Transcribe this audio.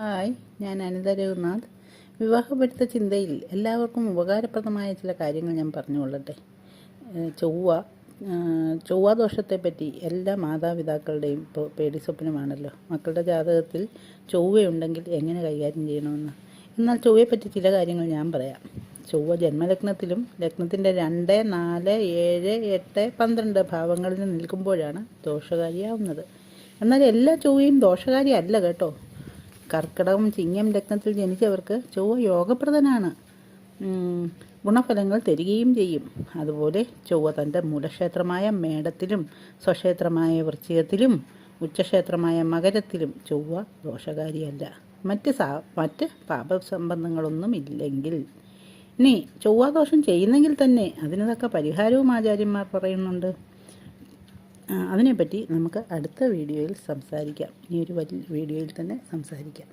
Hi, ഞാൻ അനിത രഘുനാഥ്. വിവാഹപരിത ചിന്തയിൽ എല്ലാവർക്കും ഉപകാരപ്രദമായ ചില കാര്യങ്ങൾ ഞാൻ പറഞ്ഞുകൊള്ളട്ടെ. ചൊവ്വാദോഷത്തെപ്പറ്റി എല്ലാ മാതാപിതാക്കളുടെയും ഇപ്പോൾ പേടി സ്വപ്നമാണല്ലോ. മക്കളുടെ ജാതകത്തിൽ ചൊവ്വയുണ്ടെങ്കിൽ എങ്ങനെ കൈകാര്യം ചെയ്യണമെന്ന്. എന്നാൽ ചൊവ്വയെപ്പറ്റി ചില കാര്യങ്ങൾ ഞാൻ പറയാം. ചൊവ്വ ജന്മലഗ്നത്തിലും ലഗ്നത്തിൻ്റെ 2, 4, 7, 8, 12 ഭാവങ്ങളിൽ നിൽക്കുമ്പോഴാണ് ദോഷകാരിയാവുന്നത്. എന്നാൽ എല്ലാ ചൊവ്വയും ദോഷകാരി അല്ല കേട്ടോ. കർക്കിടകം ചിങ്ങം ലഗ്നത്തിൽ ജനിച്ചവർക്ക് ചൊവ്വ യോഗപ്രദനാണ്. ഗുണഫലങ്ങൾ തരികയും ചെയ്യും. അതുപോലെ ചൊവ്വ തൻ്റെ മൂലക്ഷേത്രമായ മേടത്തിലും സ്വക്ഷേത്രമായ വൃശ്ചികത്തിലും ഉച്ചക്ഷേത്രമായ മകരത്തിലും ചൊവ്വ ദോഷകാരിയല്ല. മറ്റ് പാപസംബന്ധങ്ങളൊന്നും ഇല്ലെങ്കിൽ. ഇനി ചൊവ്വാദോഷം ചെയ്യുന്നെങ്കിൽ തന്നെ അതിന് തക്ക പരിഹാരവും ആചാര്യന്മാർ പറയുന്നുണ്ട്. അതിനെപ്പറ്റി നമുക്ക് അടുത്ത വീഡിയോയിൽ സംസാരിക്കാം. ഇനി ഒരു വലിയ വീഡിയോയിൽ തന്നെ സംസാരിക്കാം.